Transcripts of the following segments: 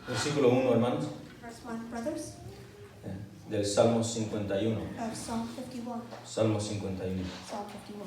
Versículo 1, hermanos, Verse 1, brothers, del Salmo 51. of Psalm 51. Salmo 51. Psalm 51.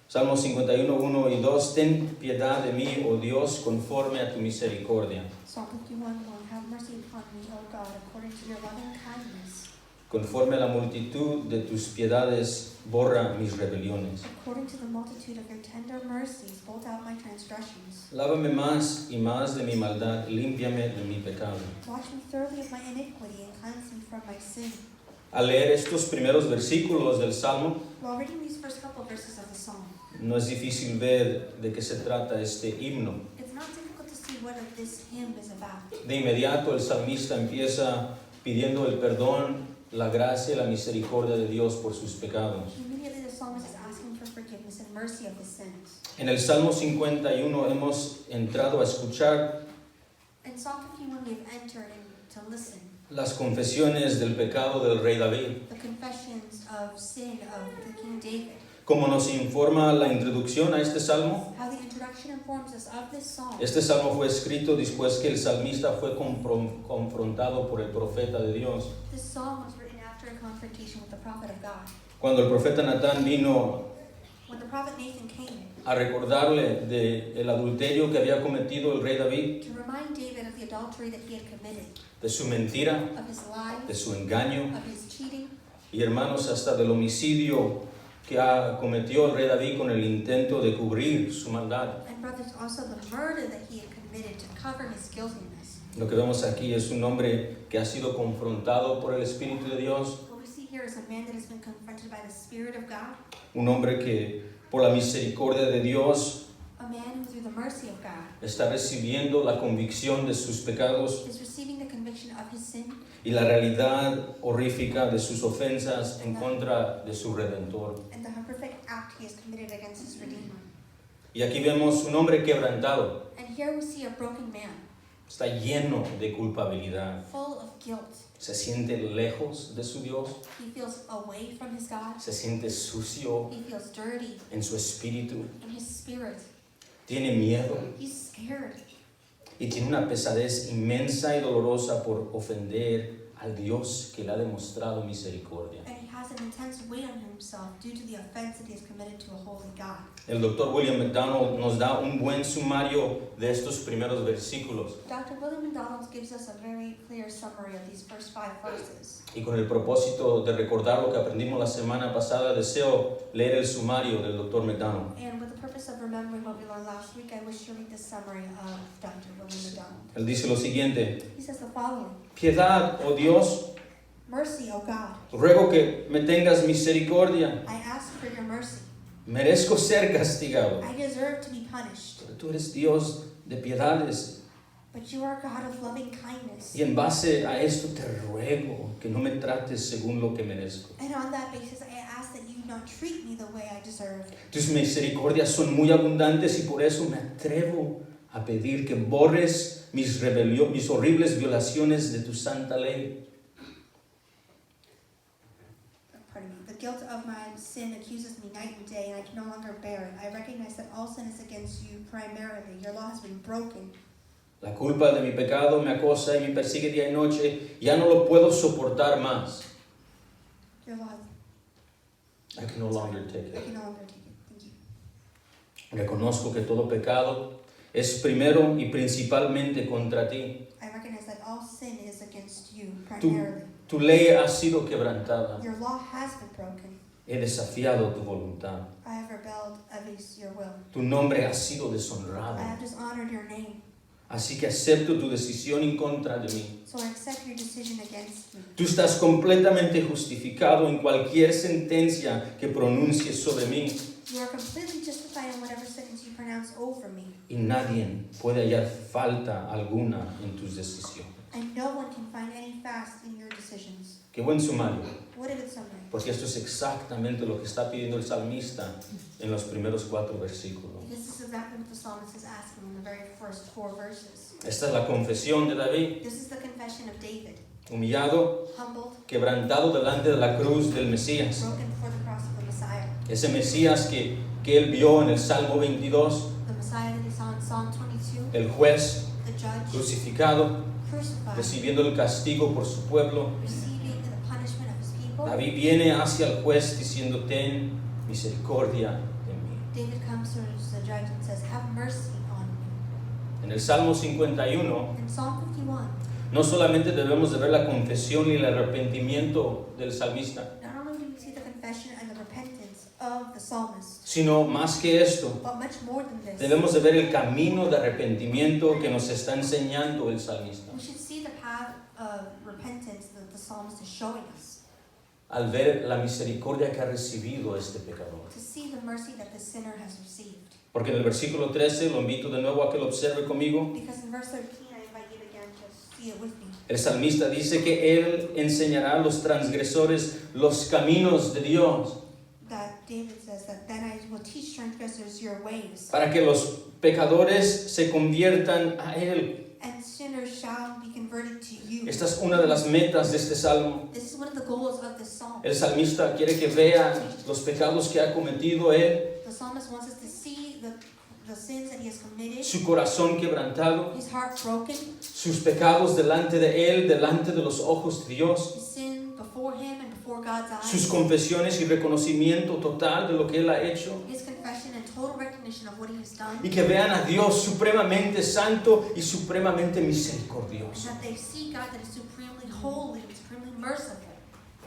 Salmo 51, 1 y 2. Ten piedad de mí, oh Dios, conforme a tu misericordia. Psalm 51, 1. Have mercy upon me, O God, according to your loving kindness. Conforme a la multitud de tus piedades, borra mis rebeliones. According to the multitude of your tender mercies, blot out my transgressions. Lávame más y más de mi maldad, límpiame de mi pecado. Wash me thoroughly of my iniquity and cleanse me from my sin. Al leer estos primeros versículos del Salmo, While reading these first couple verses of the psalm, no es difícil ver de qué se trata este himno. it's not difficult to see what this hymn is about. De inmediato el salmista empieza pidiendo el perdón, la gracia y la misericordia de Dios por sus pecados. Immediately the psalmist is asking for forgiveness and mercy of his sins. En el Salmo 51 hemos entrado a escuchar In Psalm 51 we have entered in to listen las confesiones del pecado del rey David. the confessions of sin of the King David. Como nos informa la introducción a este salmo, How the introduction informs us of this psalm. este salmo fue escrito después que el salmista fue confrontado por el profeta de Dios. This psalm was written after a confrontation with the prophet of God. Cuando el profeta Natán vino When the prophet Nathan came a recordarle del adulterio que había cometido el rey David, to remind David of the adultery that he had committed, de su mentira, of his lies, de su engaño of his cheating, y, hermanos, hasta del homicidio que cometió el rey David con el intento de cubrir su maldad. and brothers, also the murder that he had committed to cover his guiltiness. Lo que vemos aquí es un hombre que ha sido confrontado por el Espíritu de Dios, What we see here is a man that has been confronted by the Spirit of God, un hombre que por la misericordia de Dios a man who through the mercy of God está recibiendo la convicción de sus pecados is receiving the conviction of his sin y la realidad horrífica de sus ofensas en contra de su Redentor. and the horrific act he has committed against his Redeemer. Y aquí vemos un hombre quebrantado, And here we see a broken man, está lleno de culpabilidad, full of guilt. se siente lejos de su Dios, He feels away from his God. se siente sucio He feels dirty en su espíritu, in his spirit. tiene miedo He's scared. y tiene una pesadez inmensa y dolorosa por ofender al Dios que le ha demostrado misericordia. And he has an intense weight on himself due to the offense that he has committed to a holy God. El doctor William McDonald nos da un buen sumario de estos primeros versículos Dr. William McDonald gives us a very clear summary of these first 5 verses. y con el propósito de recordar lo que aprendimos la semana pasada, deseo leer el sumario del doctor McDonald. And with the purpose of remembering what we learned last week, I wish to read the summary of Dr. William McDonald. Él dice lo siguiente: He says the following: Piedad, oh Dios, Mercy, O God, ruego que me tengas misericordia. I ask for your mercy. Merezco ser castigado, I deserve to be punished, pero tú eres Dios de piedades. but you are God of loving kindness. Y en base a esto te ruego que no me trates según lo que merezco. And on that basis, I ask that you not treat me the way I deserve. Tus misericordias son muy abundantes y por eso me atrevo a pedir que borres mis horribles violaciones de tu santa ley. Pardon me. The guilt of my sin accuses me night and day, and I can no longer bear it. I recognize that all sin is against you primarily. Your law has been broken. La culpa de mi pecado me acosa y me persigue día y noche. Ya no lo puedo soportar más. Your law, I can no longer take I it. can no longer take it. Thank you. Reconozco que todo pecado es primero y principalmente contra ti. I recognize that all sin is against you primarily. Tu ley ha sido quebrantada. Your law has been broken. He desafiado tu voluntad. I have rebelled against your will. Tu nombre ha sido I deshonrado. have dishonored your name. Así que acepto tu decisión en contra de mí. So I accept your decision against me. Tú estás completamente justificado en cualquier sentencia que pronuncies sobre mí You are completely justified in whatever sentence you pronounce over me. y nadie puede hallar falta alguna en tus decisiones. And no one can find any fast in your decisions. Qué buen sumario, What a good summary. porque esto es exactamente lo que está pidiendo el salmista en los primeros 4 versículos. This is exactly what the psalmist is asking in the very first 4 verses. Esta es la confesión de David, This is the confession of David, humillado, humbled, quebrantado delante de la cruz del Mesías. broken before the cross of the Messiah. Ese Mesías que él vio en el Salmo 22, The Messiah that he saw in Psalm 22, el juez the judge, crucificado, crucified, recibiendo el castigo por su pueblo. receiving the punishment of his people. David viene hacia el juez diciendo, ten misericordia de mí. David comes to the judge and says, have mercy on me. En el Salmo 51, In Psalm 51, no solamente debemos de ver la confesión y el arrepentimiento del salmista, not only do we see the confession and the repentance of the psalmist, sino más que esto, but much more than this. debemos de ver el camino de arrepentimiento que nos está enseñando el salmista. We should see the path of repentance that the psalmist is showing us, Al ver la misericordia que ha recibido este pecador. to see the mercy that the sinner has received. Porque en el versículo 13, lo invito de nuevo a que lo observe conmigo, Because in verse 13, I invite you again to see it with me. el salmista dice que él enseñará a los transgresores los caminos de Dios, That David says that then I will teach transgressors your ways, para que los pecadores se conviertan a él. and sinners shall be converted to you. Esta es una de las metas de este salmo. This is one of the goals of this psalm. El salmista quiere que vean los pecados que ha cometido él, The psalmist wants us to see the sins that he has committed, su corazón quebrantado, his heart broken, sus pecados delante de él, delante de los ojos de Dios, his sin before him and before God's eyes, sus confesiones y reconocimiento total de lo que él ha hecho, his confession and total recognition of what he has done, y que vean a Dios supremamente santo y supremamente and misericordioso, that they see God that is supremely holy and supremely merciful,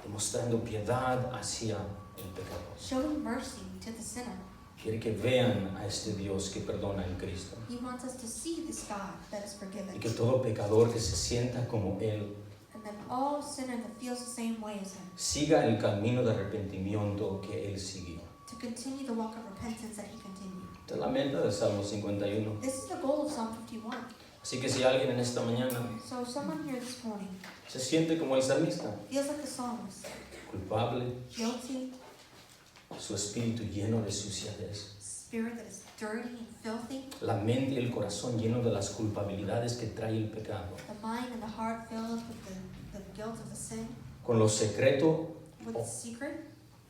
demostrando piedad hacia el pecador. showing mercy to the sinner. Quiere que vean a este Dios que perdona en Cristo, He wants us to see this God that is forgiven, y que todo pecador que se sienta como él and that all sinner that feels the same way as him, siga el camino de arrepentimiento que él siguió. to continue the walk of repentance that he continued. Esta es la meta del Salmo 51. This is the goal of Psalm 51. Así que si alguien en esta mañana So if someone here this morning se siente como el salmista, feels like the psalmist, culpable, guilty, su espíritu lleno de suciedad, spirit that is dirty and filthy, la mente y el corazón lleno de las culpabilidades que trae el pecado, the mind and the heart filled with the guilt of the sin, con lo secreto with the secret,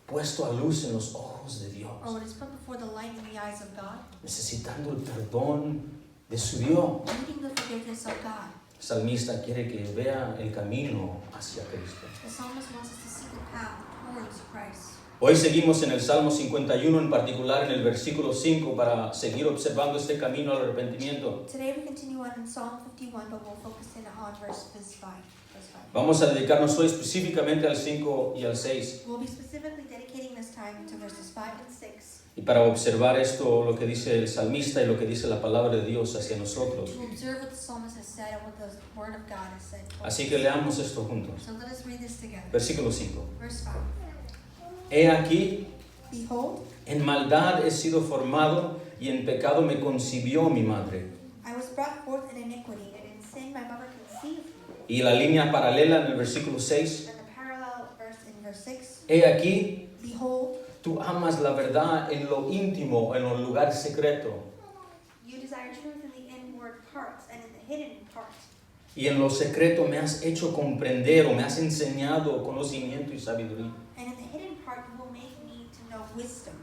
puesto a luz en los ojos de Dios, or what is put before the light in the eyes of God, necesitando el perdón de su Dios. needing the forgiveness of God. El salmista quiere que vea el camino hacia Cristo. The psalmist wants us to see the path towards Christ. Hoy seguimos en el Salmo 51, en particular en el versículo 5, para seguir observando este camino al arrepentimiento. Today we continue on in Psalm 51, but we'll focus in on verse 5. Vamos a dedicarnos hoy específicamente al 5 y al 6. We'll be specifically dedicating this time to verses 5 and 6 Y para observar esto, lo que dice el salmista y lo que dice la palabra de Dios hacia nosotros. to observe what the psalmist has said and what the word of God has said. Así que leamos esto juntos. So let us read this together. Versículo 5. Verse 5. He aquí, Behold, en maldad he sido formado y en pecado me concibió mi madre. I was brought forth in iniquity, and in sin my mother conceived me. Y la línea paralela en el versículo 6. And the parallel verse in verse 6. He aquí, Behold, tú amas la verdad en lo íntimo, en el lugar secreto. you desire truth in the inward parts and in the hidden part. Y en lo secreto me has hecho comprender o me has enseñado conocimiento y sabiduría. And in the hidden part you will make me to know wisdom.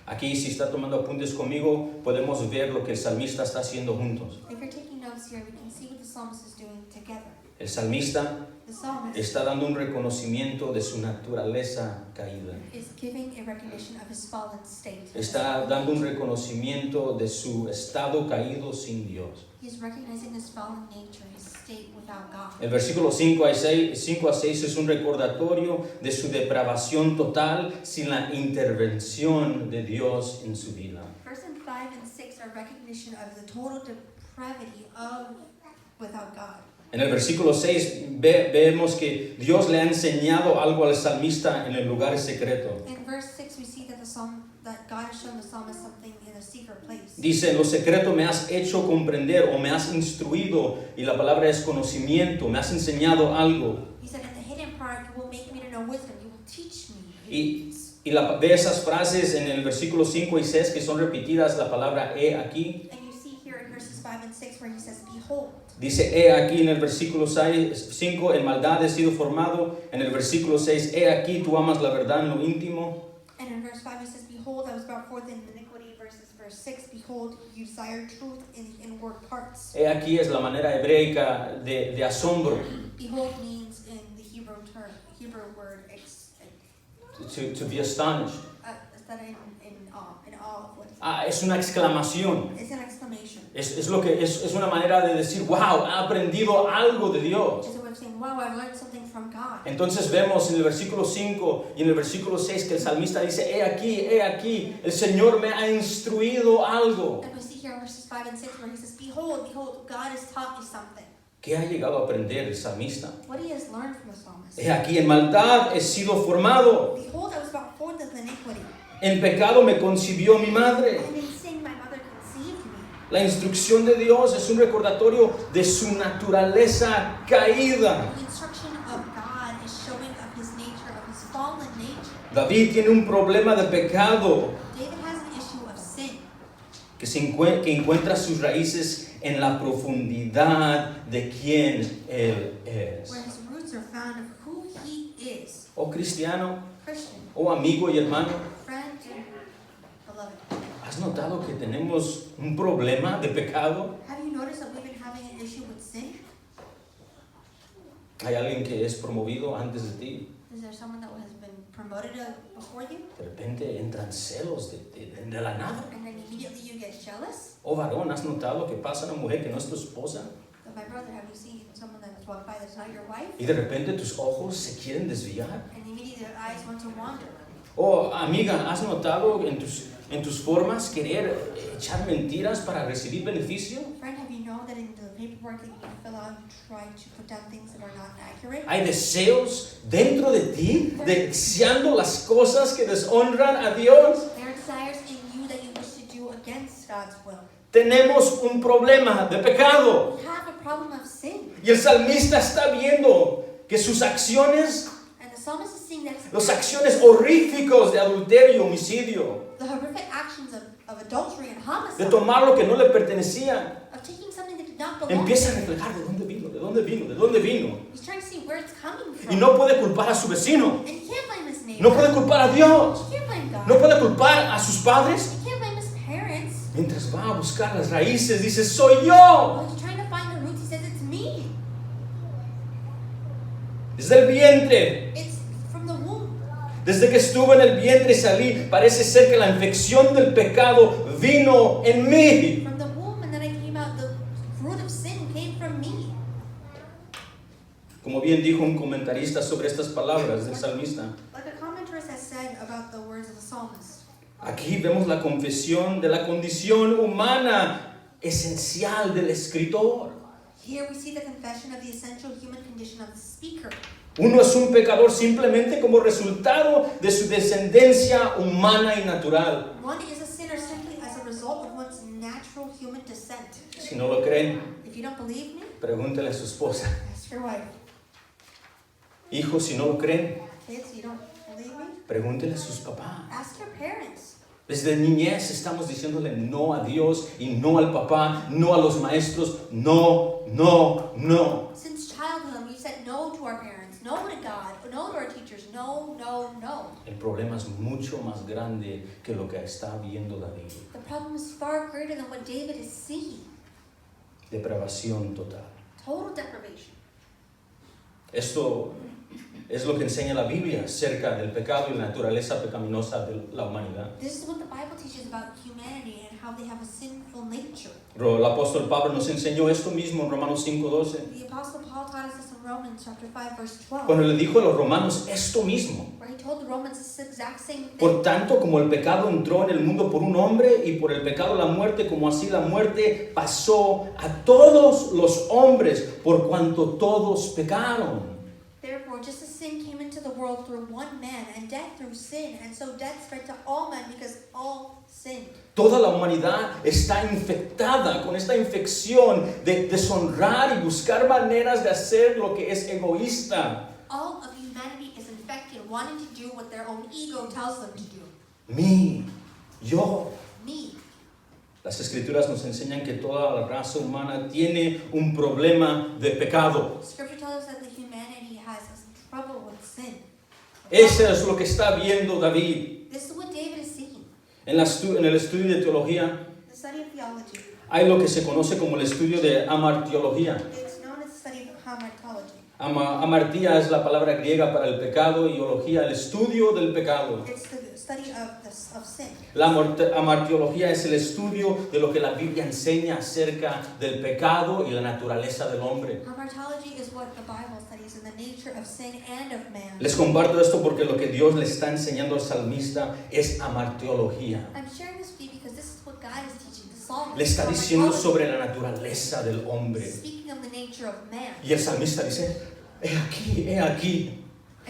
Aquí, si está tomando apuntes conmigo, podemos ver lo que el salmista está haciendo juntos. If you're taking notes here, we can see what the psalmist is doing together. El salmista The psalmist está dando un reconocimiento de su naturaleza caída. is giving a recognition of his fallen state. Está dando un reconocimiento de su estado caído sin Dios. He is recognizing his fallen nature, his state without God. El versículo 5 a 6 es un recordatorio de su depravación total sin la intervención de Dios en su vida. Verse 5 and 6 are recognition of the total depravity of without God. En el versículo 6 vemos que Dios le ha enseñado algo al salmista en el lugar secreto. In verse 6 we see that God has shown the psalmist something in a secret place. Dice, en lo secreto me has hecho comprender o me has instruido, y la palabra es conocimiento, me has enseñado algo. He said, in the hidden part you will make me to know wisdom, you will teach me. Ve esas frases en el versículo 5 y 6 que son repetidas, la palabra he aquí. And you see here in verses 5 and 6 where he says, behold. Dice, he aquí en el versículo 5, en maldad he sido formado. En el versículo 6, he aquí tú amas la verdad en lo íntimo. And in verse 5 it says, behold, I was brought forth in iniquity, verses verse 6, behold, you desire truth in the inward parts. He aquí es la manera hebreica de asombro. Behold means in the Hebrew word, To be astonished. estar in awe of what is. Es una exclamación. It's an exclamation. Es una manera de decir, wow, ha aprendido algo de Dios. It's a way of saying, wow, I've learned something from God. Entonces vemos en el versículo 5 y en el versículo 6 que el salmista dice, he aquí, el Señor me ha instruido algo. And we see here in verses 5 and 6 where he says, behold, God has taught me something. ¿Qué ha llegado a aprender el salmista? What he has learned from the psalmist. He aquí, en maldad he sido formado, Behold, I was brought forth in iniquity. en pecado me concibió mi madre. And in sin my mother conceived me. La instrucción de Dios es un recordatorio de su naturaleza caída. The instruction of God is showing of his nature, of his fallen nature. David tiene un problema de pecado David has an issue of sin que encuentra sus raíces en la profundidad de quién Él es. where his roots are found of who he is. Oh cristiano, Christian, oh amigo y hermano, friend, beloved. ¿has notado que tenemos un problema de pecado? Have you noticed that we've been having an issue with sin? ¿Hay alguien que es promovido antes de ti? Is there someone that has been promoted before you? De repente entran celos de la nada. And then immediately you get jealous? Oh varón, ¿has notado que pasa una mujer que no es tu esposa? So my brother, have you seen someone that has walked by that's not your wife? Y de repente tus ojos se quieren desviar. And immediately their eyes want to wander. Oh amiga, ¿has notado en tus formas querer echar mentiras para recibir beneficio? Friend, have you known that in the paperwork that you fill out, you try to put down things that are not accurate? Hay deseos dentro de ti deseando las cosas que deshonran a Dios. There are desires in you that you wish to do against God's will. Tenemos un problema de pecado. We have a problem of sin. Y el salmista está viendo que sus acciones, And the psalmist is seeing that las acciones horríficos de adulterio, homicidio, the horrific actions of adultery and de homicide, tomar lo que no le pertenecía, of taking something that did not belong. empieza a reflejar de dónde vino, de dónde vino, de dónde vino. He's trying to see where it's coming from. Y no puede culpar a su vecino, And he can't blame his neighbor. no puede culpar a Dios, He can't blame God. no puede culpar a sus padres. He can't blame his parents. Mientras va a buscar las raíces, dice, soy yo. While he's trying to find the roots, he says, it's me. Desde el vientre, It's from the womb. desde que estuve en el vientre y salí, parece ser que la infección del pecado vino en mí. From the womb, and then I came out, the fruit of sin came from me. Como bien dijo un comentarista sobre estas palabras del salmista, Like a commentator has said about the words of the psalmist. aquí vemos la confesión de la condición humana esencial del escritor. Here we see the confession of the essential human condition of the speaker. Uno es un pecador simplemente como resultado de su descendencia humana y natural. One is a sinner simply as a result of one's natural human descent. Si no lo creen, If you don't believe me, pregúntele a su esposa. ask your wife. Hijos, si no lo creen, Kids, you don't believe me? pregúntele a sus papás. Ask your parents. Desde niñez estamos diciéndole no a Dios y no al papá, no a los maestros, no, no, no. Since childhood, we've said no to our parents, no to God, no to our teachers, no, no, no. El problema es mucho más grande que lo que está viendo David. The problem is far greater than what David is seeing. Depravación total. Total deprivation. Esto es lo que enseña la Biblia acerca del pecado y la naturaleza pecaminosa de la humanidad. This is what the Bible teaches about humanity and how they have a sinful nature. Pero el apóstol Pablo nos enseñó esto mismo en Romanos 5:12. The Apostle Paul taught us this in Romans chapter 5, verse 12, Cuando le dijo a los romanos esto mismo. where he told the Romans this exact same thing. Por tanto, como el pecado entró en el mundo por un hombre y por el pecado la muerte, como así la muerte pasó a todos los hombres por cuanto todos pecaron. Therefore, just as sin came into the world through one man, and death through sin, and so death spread to all men because all sinned. Toda la humanidad está infectada con esta infección de deshonrar y buscar maneras de hacer lo que es egoísta. All of humanity is infected, wanting to do what their own ego tells them to do. Mí, yo. Me. Las escrituras nos enseñan que toda la raza humana tiene un problema de pecado. Scripture tells us that the humanity has trouble with sin. Eso es lo que está viendo David. This is what David is seeing. En el estudio de teología The study of theology. hay lo que se conoce como el estudio de amartiología. It's known as the study of hamartology. Amartía es la palabra griega para el pecado y ología, el estudio del pecado. It's the study of sin. La amartiología es el estudio de lo que la Biblia enseña acerca del pecado y la naturaleza del hombre. Hamartology is what the Bible studies in the nature of sin and of man. Les comparto esto porque lo que Dios le está enseñando al salmista es amartiología. I'm sharing this with you because this is what God is teaching the psalmist. Le está diciendo Hamartology. sobre la naturaleza del hombre. Speaking of the nature of man. Y el salmista dice, he aquí,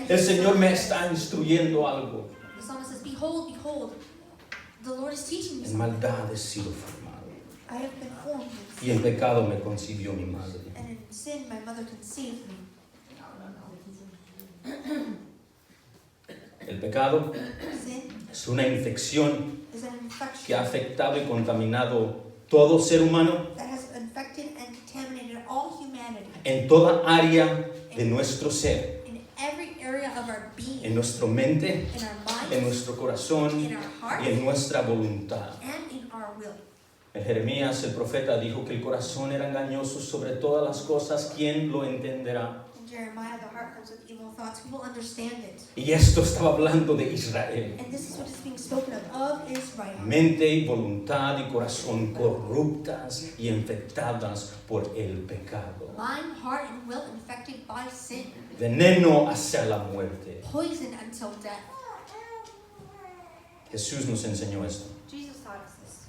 el Señor me está instruyendo algo. The psalmist says, behold, behold, the Lord is teaching me En something. maldad he sido formado I have been formed in y en sin, pecado me concibió mi madre. and in sin my mother conceived me. El pecado Sin es una infección is an que ha infection afectado y contaminado todo ser humano that has infected and contaminated all humanity en toda área de nuestro ser, in every area of our being, en nuestra mente, in our en minds, nuestro corazón in our hearts, y en nuestra voluntad. and in our will. En Jeremías el profeta dijo que el corazón era engañoso sobre todas las cosas, ¿quién lo entenderá? In Jeremiah, the heart comes with evil thoughts. Who will understand it? Y esto estaba hablando de Israel. And this is what is being spoken of Israel. Mente y voluntad y corazón corruptas y infectadas por el pecado. Mind, heart, and will infected by sin, Veneno hacia la muerte. poisoned until death. Jesús nos enseñó esto. Jesus taught us this.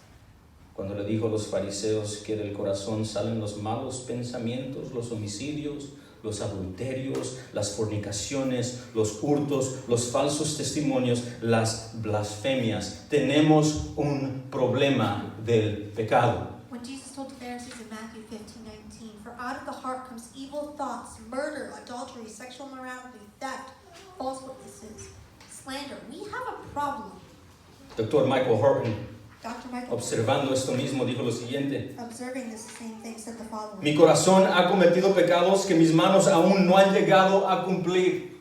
Cuando le dijo a los fariseos que del corazón salen los malos pensamientos, los homicidios, los adulterios, las fornicaciones, los hurtos, los falsos testimonios, las blasfemias. Tenemos un problema del pecado. When Jesus told the Pharisees in Matthew 15:19, for out of the heart comes evil thoughts, murder, adultery, sexual immorality, theft, false witnesses, slander. We have a problem. Dr. Michael Horton, Dr. Michael, observando esto mismo, dijo lo siguiente: observing this same thing, said the following. mi corazón ha cometido pecados que mis manos aún no han llegado a cumplir.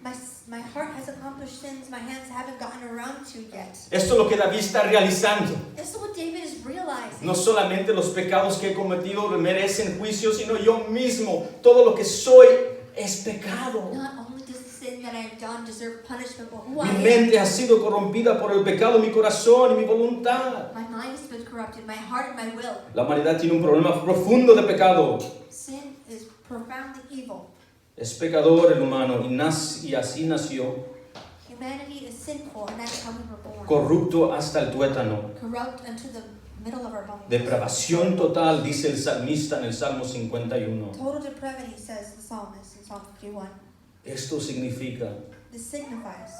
My heart has accomplished sins my hands haven't gotten around to yet. Esto es lo que David está realizando. This is what David is realizing. No solamente los pecados que he cometido merecen juicio, sino yo mismo, todo lo que soy es pecado. Not only does the sin that I have done deserve punishment, but who Mi I am. mente ha sido corrompida por el pecado, mi corazón y mi voluntad. My mind has been corrupted, my heart and my will. La humanidad tiene un problema profundo de pecado. Sin is profoundly evil. Es pecador el humano y así nació, Humanity is sinful, and that's how we were born. corrupto hasta el tuétano. Corrupt unto the middle of our bones. Depravación total, dice el salmista en el Salmo 51. Total depravity, says the psalmist in Psalm 51. Esto significa This signifies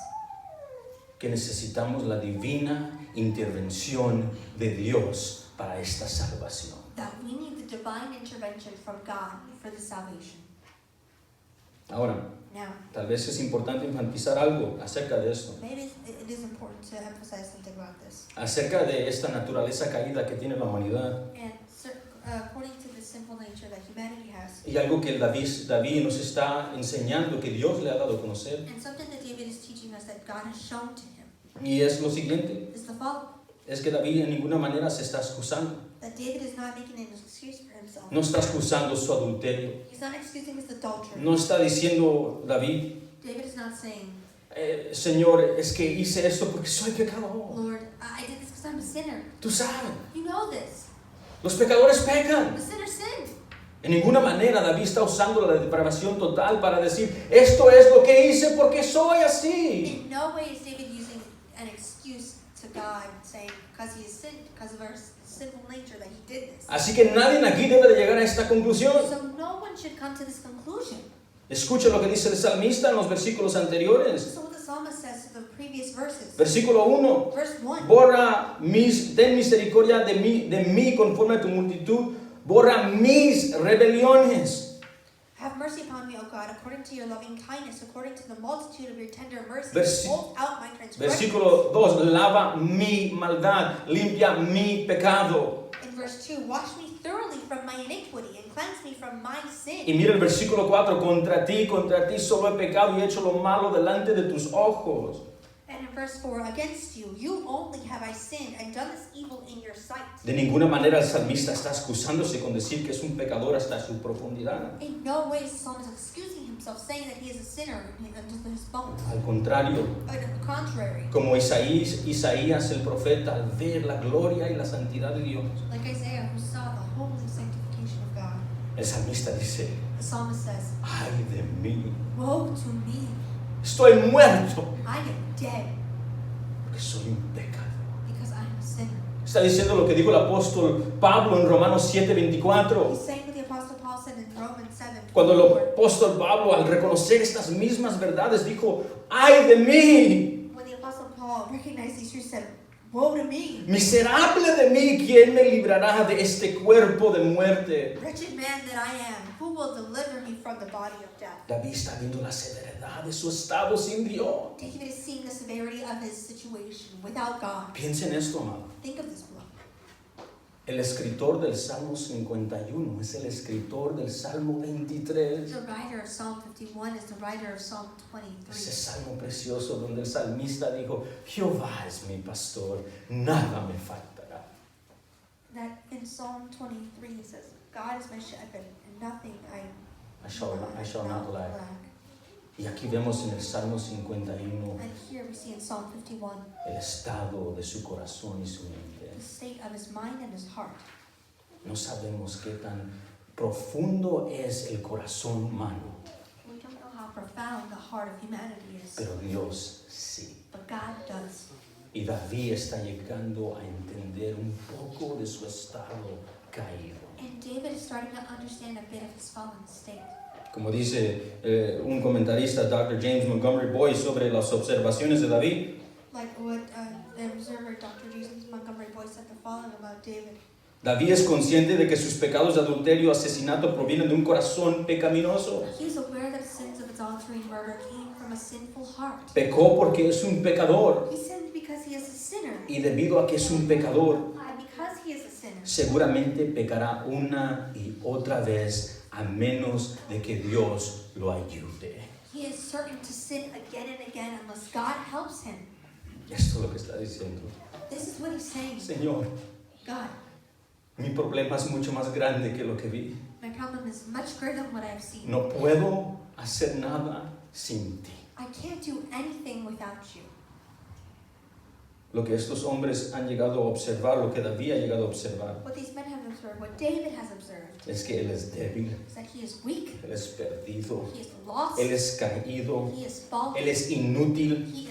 que necesitamos la divina intervención de Dios para esta salvación. that we need the divine intervention from God for the salvation. Ahora, Now, tal vez es importante enfatizar algo acerca de esto, maybe it is important to emphasize something about this. acerca de esta naturaleza caída que tiene la humanidad. And according to the sinful nature that humanity has, Y algo que David nos está enseñando, que Dios le ha dado a conocer, and something that David is teaching us that God has shown to him, y es lo siguiente, is the following. es que David en ninguna manera se está excusando. That David is not making an excuse for himself. No está excusando su adulterio. He's not excusing his adultery. No está diciendo David, David is not saying, Señor, es que hice esto porque soy pecador. Lord, I did this because I'm a sinner. Tú sabes, You know this. los pecadores pecan. The sinner sinned. En ninguna manera David está usando la depravación total para decir, esto es lo que hice porque soy así. In no way is David using an excuse to God, saying because he has sinned, because of our sinful nature that he did this. Así que nadie aquí debe de llegar a esta conclusión. So no one should come to this conclusion. Escucha lo que dice el salmista en los versículos anteriores. So what the psalmist says to the previous verses. Versículo 1. Verse 1. Ten misericordia de mí conforme a tu multitud. Borra mis rebeliones. Have mercy upon me, O God, according to your loving kindness, according to the multitude of your tender mercy. Versi- Blot out my transgressions. Versículo 2. Lava mi maldad. Limpia mi pecado. In verse 2, wash me thoroughly from my iniquity and cleanse me from my Y sin. mira el versículo 4. Contra ti solo he pecado y he hecho lo malo delante de tus ojos. And in verse 4, against you only have I sinned and done this evil in your sight. De ninguna manera el salmista está excusándose con decir que es un pecador hasta su profundidad. In no way is the psalmist excusing himself, saying that he is a sinner unto his bones. Al contrario, On the contrary, como Isaías el profeta, al ver la gloria y la santidad de Dios, like Isaiah who saw the holy sanctification of God, el salmista dice, the psalmist says, ay de mí, woe to me, estoy muerto I am dead porque soy un pecador. because I am a sinner. Está diciendo lo que dijo el apóstol Pablo en Romanos 7:24. He's saying what the Apostle Paul said in Romans 7. Cuando el apóstol Pablo, al reconocer estas mismas verdades, dijo, ay de mí, When the Apostle Paul recognized these truths, said, woe to me, miserable de mí, ¿quién me librará de este cuerpo de muerte? wretched man that I am, who will deliver me from the body of death? David está viendo la severidad de su estado sin Dios. David is seeing the severity of his situation without God. Piensa en esto, amado. Think of this, beloved. El escritor del Salmo 51 es el escritor del Salmo 23. The writer of Psalm 51 is the writer of Psalm Ese 23. salmo precioso donde el salmista dijo, Jehová es mi pastor, nada me faltará. That in Psalm 23 it says, God is my shepherd, and nothing I shall not lack. Y aquí vemos en el Salmo 51 And here we see in Psalm 51 el estado de su corazón y su mente. the state of his mind and his heart. No sabemos qué tan profundo es el corazón humano, We don't know how profound the heart of humanity is, pero Dios sí. but God does. Y David está llegando a entender un poco de su estado caído. And David is starting to understand a bit of his fallen state. Como dice un comentarista, Dr. James Montgomery Boyce, sobre las observaciones de David, Like what the observer Dr. James Montgomery Boyce said the following about David. David es consciente de que sus pecados de adulterio y asesinato provienen de un corazón pecaminoso. He is aware that the sins of adultery and murder came from a sinful heart. Pecó porque es un pecador. He sinned because he is a sinner. Y debido a que es un pecador, And because he is a sinner, seguramente pecará una y otra vez a menos de que Dios lo ayude. he is certain to sin again and again unless God helps him. Esto es lo que está diciendo. This is what he's saying. Señor, God, mi problema es mucho más grande que lo que vi. my problem is much greater than what I have seen. No puedo hacer nada sin ti. I can't do anything without you. Lo que estos hombres han llegado a observar, lo que David ha llegado a observar, What these men have observed, what David has observed, es que él es débil, is that he is weak, él es perdido, he is lost, él es caído, he is faulty, él es inútil, he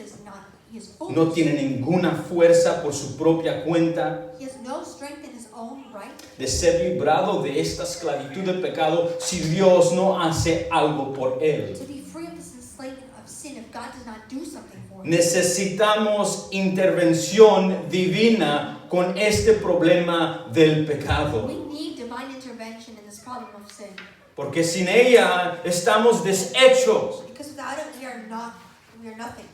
is foolish, no tiene ninguna fuerza por su propia cuenta he has no strength in his own right de ser librado de esta esclavitud del pecado si Dios no hace algo por él. to be free of this enslavement of sin if God does not do something for him. Necesitamos intervención divina con este problema del pecado, We need divine intervention in this problem of sin. porque sin ella estamos deshechos, Because without it, we are nothing.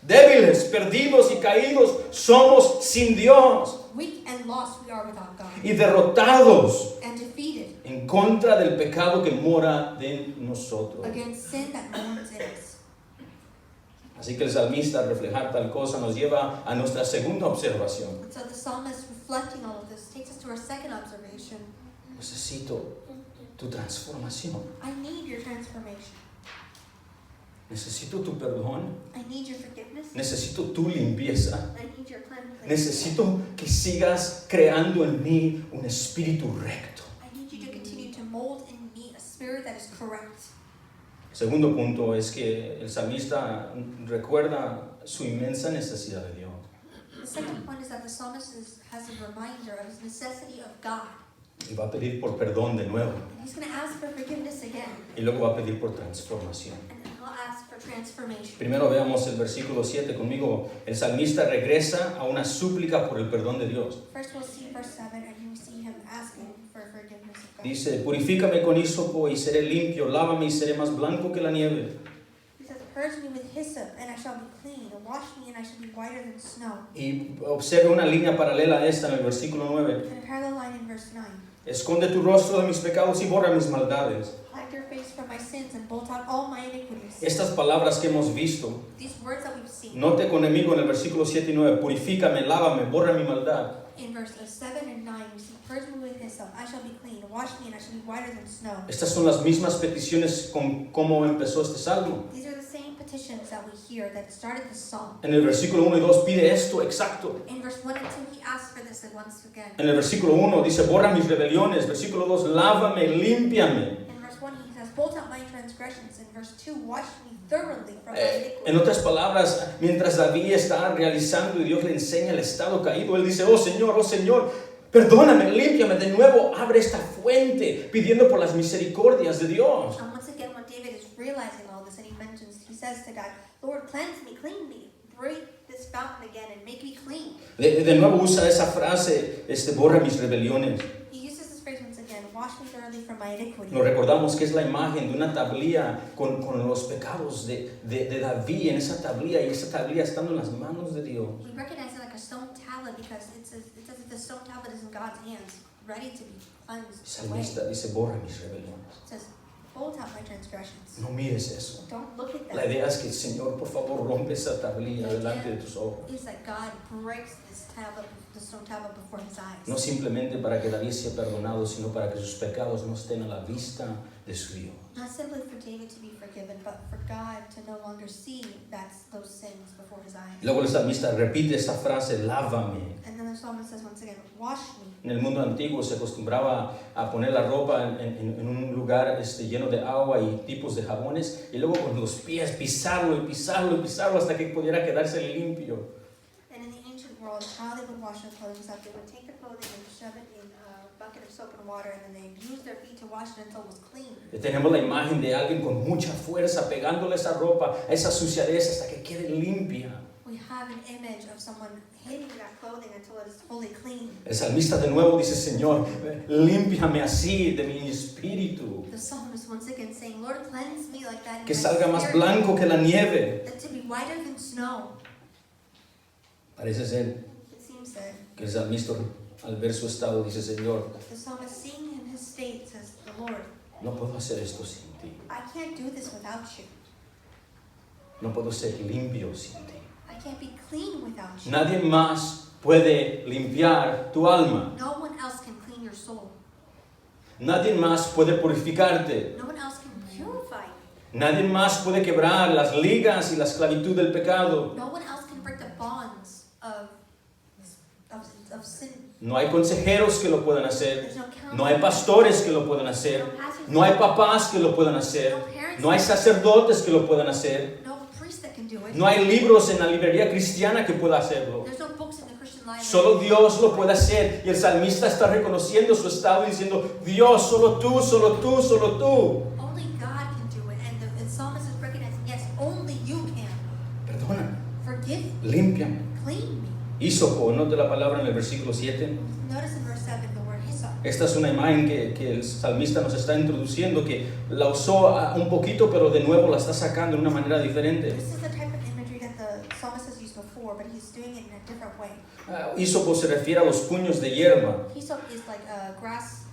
débiles, perdidos y caídos, somos sin Dios Weak and lost we are without God. y derrotados And defeated en contra del pecado que mora en nosotros. against sin that mourns in us. Así que el salmista, al reflejar tal cosa, nos lleva a nuestra segunda observación. And so the psalmist, reflecting all of this, takes us to our second observation. Necesito tu transformación. I need your transformation. Necesito tu perdón. I need your forgiveness. Necesito tu limpieza. I need your cleansing. Necesito que sigas creando en mí un espíritu recto. I need you to continue to mold in me a spirit that is correct. Segundo punto es que el salmista recuerda su inmensa necesidad de Dios. The second point is that the psalmist has a reminder of his necessity of God. Y va a pedir por perdón de nuevo. And he's going to ask for forgiveness again. Y luego va a pedir por transformación. And then he'll ask for transformation. Primero veamos el versículo 7 conmigo. El salmista regresa a una súplica por el perdón de Dios. First we'll see verse 7 and you see him asking for forgiveness of God. Dice, purifícame con hisopo y seré limpio, lávame y seré más blanco que la nieve. He says, purge me with hyssop and I shall be clean, and wash me and I shall be whiter than snow. Y observe una línea paralela a esta en el versículo 9. And a parallel line in verse 9. Esconde tu rostro de mis pecados y borra mis maldades. Hide your face from my sins and blot out all my iniquities. Estas palabras que hemos visto, These words that we've seen. note conmigo en el versículo 7 y 9, purifícame, lávame, borra mi maldad. In verses 7 and 9, you see, purge me with hyssop, I shall be clean. Wash me, and I shall be whiter than snow. Estas son las mismas peticiones con cómo empezó este salmo. These are the same petitions that we hear that started the psalm. En el versículo 1 y 2 pide esto exacto. In verse 1 and 2, he asks for this once again. En el versículo 1 dice, borra mis rebeliones. Versículo 2, lávame, límpiame. In verse 1, he says, blot out my transgressions. In verse 2, wash me thoroughly from my En iniquity. otras palabras, mientras David está realizando y Dios le enseña el estado caído, él dice, oh Señor, perdóname, límpiame de nuevo, abre esta fuente, pidiendo por las misericordias de Dios. And once again, when David is realizing all this, and he says to God, Lord, cleanse me, clean me, break this fountain again and make me clean. De nuevo usa esa frase, borra mis rebeliones. He uses this phrase once again, wash me thoroughly from my iniquity. Nos recordamos que es la imagen de una tablilla con los pecados de David en esa tablilla, y esa tablilla estando en las manos de Dios. We recognize it like a stone tablet because it's as if the stone tablet is in God's hands, ready to be El cleansed away. salmista dice, borra mis rebeliones. It says, blot out my transgressions. No mires eso. Don't look at La that. idea es que, Señor, por favor, rompe esa tablilla delante de tus ojos. It's that God breaks this tablet, the stone tablet before his eyes. No simplemente para que David sea perdonado, sino para que sus pecados no estén a la vista de su Dios. Not simply for David to be forgiven, but for God to no longer see those sins before his eyes. Luego el salmista repite esta frase, lávame. And then the psalmist says once again, wash me. En el mundo antiguo se acostumbraba a poner la ropa en un lugar lleno de agua y tipos de jabones, y luego con los pies pisarlo y pisarlo y pisarlo hasta que pudiera quedarse limpio. And in the ancient world, how they would wash their clothing is that they would take their clothing and shove it in a bucket of soap and water, and then they'd use their feet to wash it until it was clean. Tenemos la imagen de alguien con mucha fuerza pegándole esa ropa, a esa suciedad hasta que quede limpia. We have an image of someone hitting that clothing until it is fully clean. El salmista de nuevo dice, Señor, límpiame así de mi espíritu, The psalmist once again saying, Lord, cleanse me like that in que my salga más spirit, blanco que la nieve. that to be whiter than snow. Parece ser It seems that que el salmista al ver su estado dice, Señor, the psalmist, seeing in his state, says, the Lord, no puedo hacer esto sin ti. I can't do this without you. No puedo ser limpio sin ti. I can't be clean without you. Nadie más puede limpiar tu alma. No one else can clean your soul. Nadie más puede purificarte. No one else can purify you. Nadie más puede quebrar las ligas y la esclavitud del pecado. No one else can break the bonds of sin. No hay consejeros que lo puedan hacer. There's no counselor. No hay pastores que lo puedan hacer. No pastors. No hay papás que lo puedan hacer. No parents. No hay sacerdotes que lo puedan hacer. No priest that can do it. No hay libros en la librería cristiana que pueda hacerlo. There's no books in the Christian library. Solo Dios lo puede hacer. Y el salmista está reconociendo su estado y diciendo, Dios, solo tú, solo tú, solo tú. Only God can do it. And the psalmist is recognizing, yes, only you can. Perdóname, Forgive me. límpiame. Clean me. Hisopo, note la palabra en el versículo 7. Notice in verse 7 the word hyssop. Esta es una imagen que el salmista nos está introduciendo, que la usó un poquito, pero de nuevo la está sacando de una manera diferente. This is the type of imagery that the psalmist has used before, but he's doing it in a different way. Hisopo se refiere a los puños de hierba Hyssop is like a grass,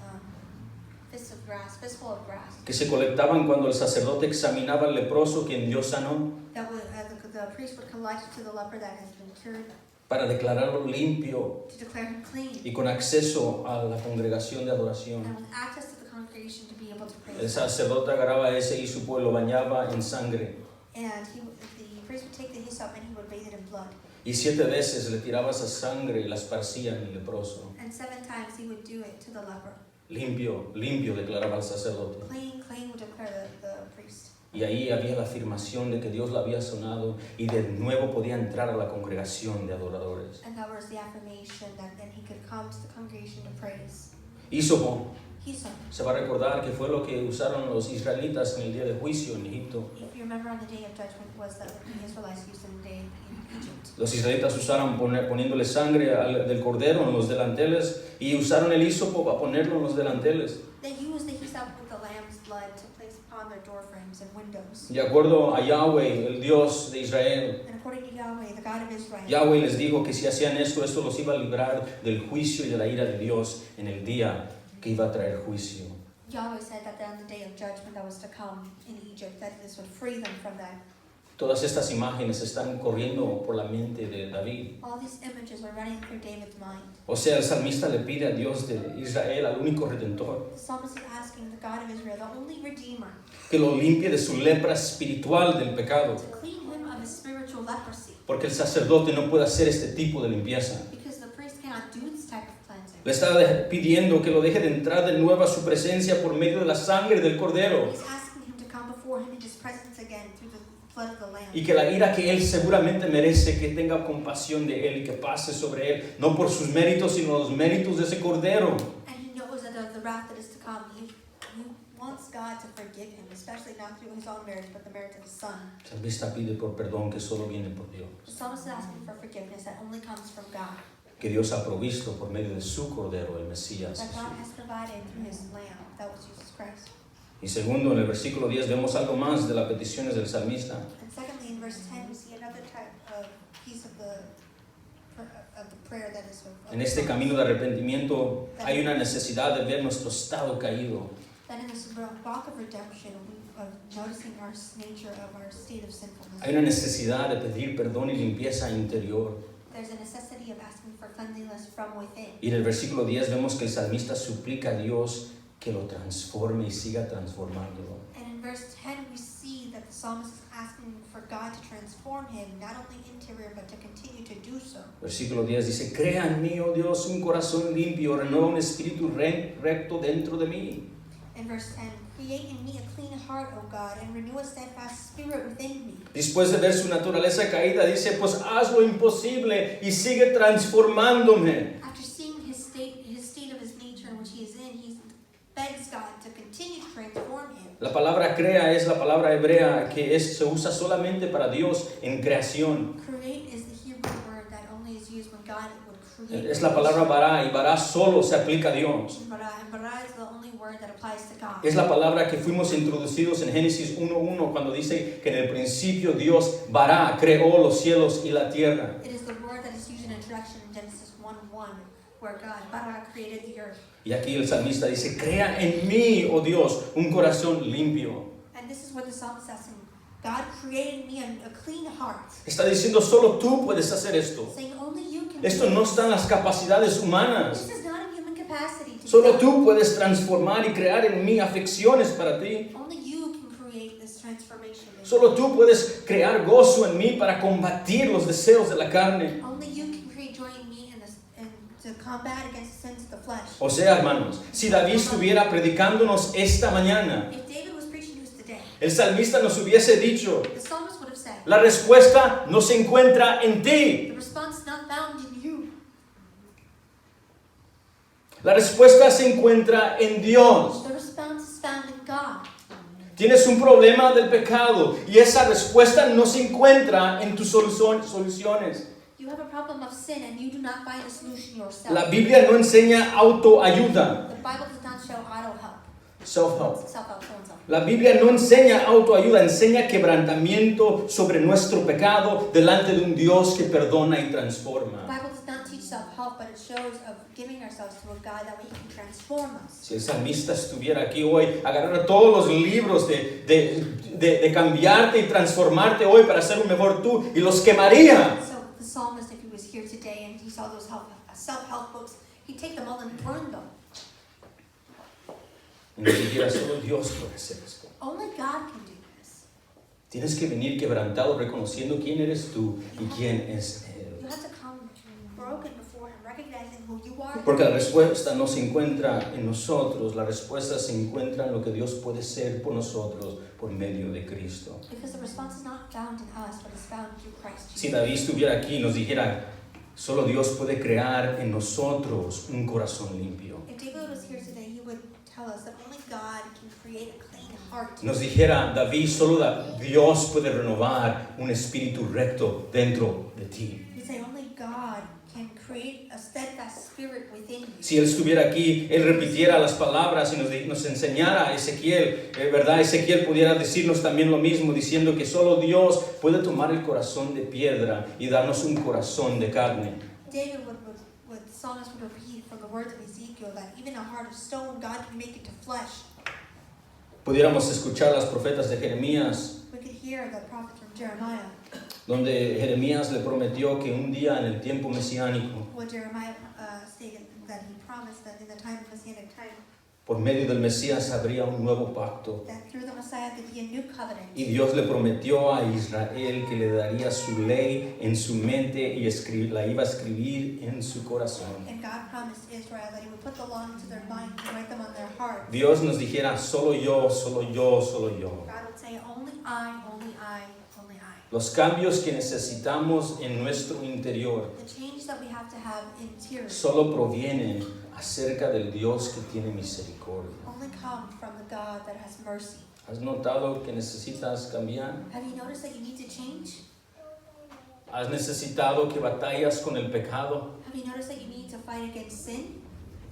fistful of grass. que se colectaban cuando el sacerdote examinaba al leproso quien Dios sanó That would, the priest would collect to the leper that has been cured para declararlo limpio to declare him clean y con acceso a la congregación de adoración. and with access to the congregation to be able to El praise. sacerdote agarraba ese hisopo y lo bañaba en sangre. And the priest would take the hyssop and he would bathe it in blood. Y 7 veces le tiraba esa sangre y la esparcía en el leproso. And 7 times he would do it to the leper. Limpio, limpio, declaraba el sacerdote. Clean, clean would declare the priest. Y ahí había la afirmación de que Dios la había sanado y de nuevo podía entrar a la congregación de adoradores. And that was the affirmation that then he could come to the congregation to praise. Hisopo, Hyssop. se va a recordar que fue lo que usaron los israelitas en el día de juicio en Egipto. If you remember, on the day of judgment was that the Israelites used in the day in Egypt. Los israelitas usaron poniéndole sangre del cordero en los delanteles y usaron el hisopo para ponerlo en los delanteles. They used the hyssop with the lamb's blood to place upon their door frames and windows. De acuerdo a Yahweh, el Dios de Israel, And according to Yahweh, the God of Israel, Yahweh les dijo que si hacían esto los iba a librar del juicio y de la ira de Dios en el día que iba a traer juicio. Yahweh said that on the day of judgment that was to come in Egypt, that this would free them from that. Todas estas imágenes están corriendo por la mente de David. All these images were running through David's mind. O sea, el salmista le pide a Dios de Israel, al único redentor, The psalmist is asking the God of Israel, the only Redeemer, que lo limpie de su lepra espiritual del pecado. to clean him of his spiritual leprosy. Porque el sacerdote no puede hacer este tipo de limpieza. Because the priest cannot do this type of cleansing. Le está pidiendo que lo deje de entrar de nuevo a su presencia por medio de la sangre del cordero. He's asking him to come before him in his presence again through the blood of the Lamb. Y que la ira que él seguramente merece, que tenga compasión de él y que pase sobre él, no por sus méritos, sino los méritos de ese cordero. And he knows that the wrath that is to come, he wants God to forgive him, especially not through his own merit, but the merit of his Son. El salmista pide por perdón que solo viene por Dios. The psalmist is asking for forgiveness that only comes from God, Que Dios ha provisto por medio de su cordero, el Mesías. that God Jesús. has provided through his Lamb, that was Jesus Christ. Y segundo, en el versículo 10 vemos algo más de las peticiones del salmista. And secondly, in verse 10, we see another type of piece of the prayer that is of En este camino de arrepentimiento hay una necesidad de ver nuestro estado caído. that in this walk of redemption, of noticing our nature of our state of sinfulness. Hay una necesidad de pedir perdón y limpieza interior. There's a necessity of asking for cleanliness from within. Y en el versículo 10 vemos que el salmista suplica a Dios que lo transforme y siga transformándolo. And in verse 10, we see that the psalmist is asking for God to transform him, not only interior, but to continue to do so. Versículo 10 dice, crea en mí, oh Dios, un corazón limpio, renueva un espíritu recto dentro de mí. In verse 10, create in me a clean heart, O God, and renew a steadfast spirit within me. Después de ver su naturaleza caída, dice, pues haz lo imposible y sigue transformándome. After seeing his state of his nature in which he is in, he begs God to continue to transform him. La palabra crea es la palabra hebrea que se usa solamente para Dios en creación. Create is the Hebrew word that only is used when God would create. Es la palabra bara y bara solo se aplica a Dios. Bara, and bara is the only word that applies to God. Es la palabra que fuimos introducidos en Génesis 1:1 cuando dice que en el principio Dios bara, creó los cielos y la tierra. It is the word that is used in introduction in Genesis 1:1, where God, bara, created the earth. Y aquí el salmista dice, crea en mí, oh Dios, un corazón limpio. And this is what the psalmist is asking. God created me a clean heart. Está diciendo, solo tú puedes hacer esto. Saying only you can Esto do no this. está en las capacidades humanas. This is not in human capacity to Solo do tú puedes transformar y crear en mí afecciones para ti. that. Only you can create this transformation. in Solo tú puedes crear gozo en mí para combatir los deseos de la carne. me. Only you can create joy in me and to combat against the sins of the flesh. O sea, hermanos, si David estuviera predicándonos esta mañana, If David was preaching to us today, el salmista nos hubiese dicho, the psalmist would have said, la respuesta no se encuentra en ti. the response is not found in you. La respuesta se encuentra en Dios. The response is found in God. Tienes un problema del pecado y esa respuesta no se encuentra en tus soluciones. You have a problem of sin and you do not find a solution yourself. La Biblia no enseña autoayuda, The Bible does not show auto-help. self-help. Self-help, so-and-so. La Biblia no enseña autoayuda, enseña quebrantamiento sobre nuestro pecado delante de un Dios que perdona y The transforma. Bible does not teach self-help, but it shows of giving ourselves to a God that way He can transform us. Si el salmista estuviera aquí hoy, agarrara todos los libros de cambiarte y transformarte hoy para ser un mejor tú y los quemaría. So the psalmist, if he was here today and he saw those self-help books, he'd take them all and burn them. Y nos dijera, solo Dios puede hacer esto. Only God can do this. Tienes que venir quebrantado reconociendo quién eres tú y quién es Él. You have to come broken before Him, recognizing who you are. Porque la respuesta no se encuentra en nosotros, la respuesta se encuentra en lo que Dios puede ser por nosotros por medio de Cristo. Because the response is not found in us, but is found through Christ Si Jesus. David estuviera aquí y nos dijera, solo Dios puede crear en nosotros un corazón limpio. If David was here today, he would tell us that only God can create a clean heart. Nos dijera, David, solo Dios puede renovar un espíritu recto dentro de ti. He'd say only God can create a steadfast spirit within you. Si Él estuviera aquí, Él repitiera las palabras y nos enseñara a Ezequiel, ¿verdad? Ezequiel pudiera decirnos también lo mismo, diciendo que solo Dios puede tomar el corazón de piedra y darnos un corazón de carne. David would psalmist would repeat from the words of Ezekiel that even a heart of stone, God can make into flesh. Pudiéramos escuchar las profetas de Jeremías, We could hear the prophet from Jeremiah, donde Jeremías le prometió que un día en el tiempo mesiánico, where Jeremiah stated that he promised that in the time of Messianic time, por medio del Mesías habría un nuevo pacto. that through the Messiah could be a new covenant. Y Dios le prometió a Israel que le daría su ley en su mente y la iba a escribir en su corazón. And God promised Israel that he would put the law into their mind and write them on their hearts. Dios nos dijera, solo yo, solo yo, solo yo. God would say, only I, only I, only I. Los cambios que necesitamos en nuestro interior The change that we have to have interior solo provienen acerca del Dios que tiene misericordia. only come from the God that has mercy. ¿Has notado que necesitas cambiar? Have you noticed that you need to change? ¿Has necesitado que batallas con el pecado? Have you noticed that you need to fight against sin?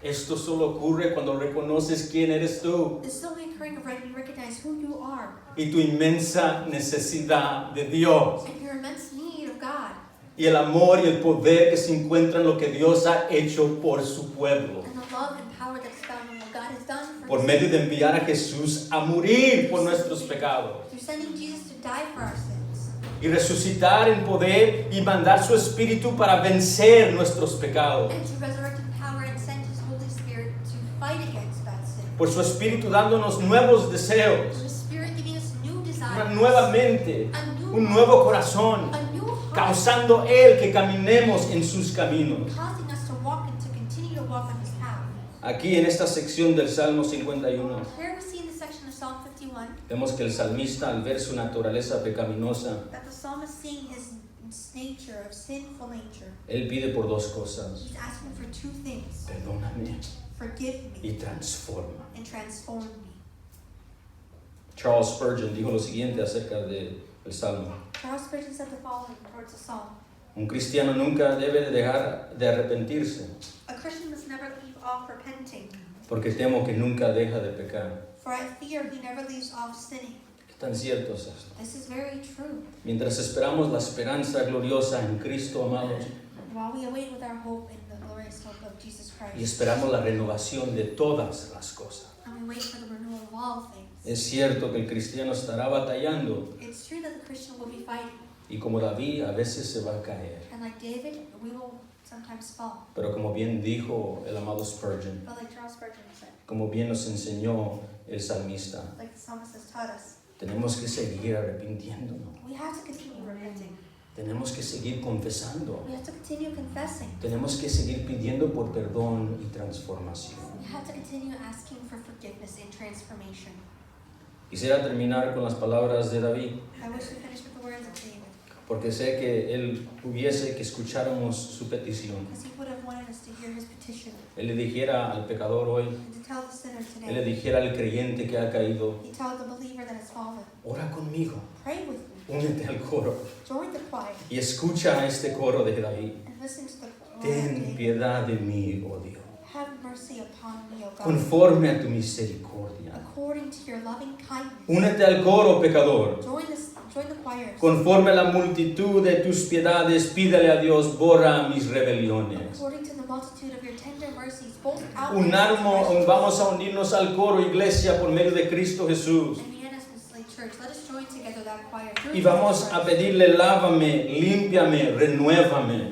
Esto solo ocurre cuando reconoces quién eres tú This is only occurring when you recognize who you are y tu inmensa necesidad de Dios. and your immense need of God Y el amor y el poder que se encuentra en lo que Dios ha hecho por su pueblo. and the love and power that's found in what God has done for Por us. medio de enviar a Jesús a morir por nuestros pecados. Through sending Jesus to die for our sins Y resucitar en poder y mandar su Espíritu para vencer nuestros pecados. and to resurrect in power and send His Holy Spirit to fight against that sin. Por su Espíritu dándonos nuevos deseos, The Spirit giving us new una desires, nueva mente, a new un nuevo corazón, a new heart, causando Él que caminemos en sus caminos. causing us to walk and to continue to walk on His path. Aquí en esta sección del Salmo 51, Here we see in the section of Psalm 51 vemos que el salmista al ver su naturaleza pecaminosa, that the psalmist, seeing his nature of sinful nature, él pide por dos cosas: he's asking for two things: perdóname forgive y me transforma. and transform me. Charles Spurgeon dijo lo siguiente acerca del Salmo: Charles Spurgeon said the following towards the psalm: un cristiano nunca debe de dejar de arrepentirse, a Christian must never leave off repenting, porque temo que nunca deja de pecar. for I fear he never leaves off sinning. ¿Qué tan cierto es esto? This is very true. Mientras esperamos la esperanza gloriosa en Cristo, amados, While we await with our hope in the glorious hope of Jesus y Christ, esperamos la renovación de todas las cosas, and we wait for the renewal of all things, es cierto que el cristiano estará batallando, it's true that the Christian will be fighting, y como David a veces se va a caer. and like David, we will sometimes fall. Pero como bien dijo el amado Spurgeon, But like Charles Spurgeon said, como bien nos enseñó el salmista, like the psalmist has taught us, tenemos que seguir arrepintiéndonos, we have to continue repenting. tenemos que seguir confesando, We have to continue confessing. tenemos que seguir pidiendo por perdón y transformación. We have to continue asking for forgiveness and transformation. Quisiera terminar con las palabras de David, I wish we finished with the words of David, porque sé que él hubiese que escucháramos su petición. because he would have wanted us to hear his petition Él le dijera al pecador hoy, and to tell the sinner él le today. dijera al creyente que ha caído, He told the believer that has fallen, ora conmigo, pray with me, únete al coro join the choir, y escucha este coro de David. and listen to the choir of Ten David. piedad de mí, oh Dios, Have mercy upon me, O God, conforme a tu misericordia. according to your loving kindness. Únete al coro, pecador. Join the choirs. Conforme a la multitud de tus piedades, pídele a Dios, borra mis rebeliones. According to the multitude of your tender mercies, both out Vamos a unirnos al coro, iglesia, por medio de Cristo Jesús. and unanimously, church, let us join together that choir. through Y vamos Jesus a Christ. pedirle, lávame, límpiame, renuévame,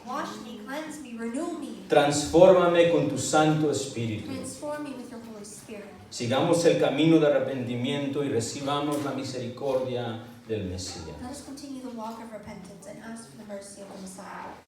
Wash me, cleanse me, renew me, transfórmame con tu Santo Espíritu. transform me with your Holy Spirit. Sigamos el camino de arrepentimiento y recibamos la misericordia del Mesías. Let us continue the walk of repentance and ask for the mercy of the Messiah.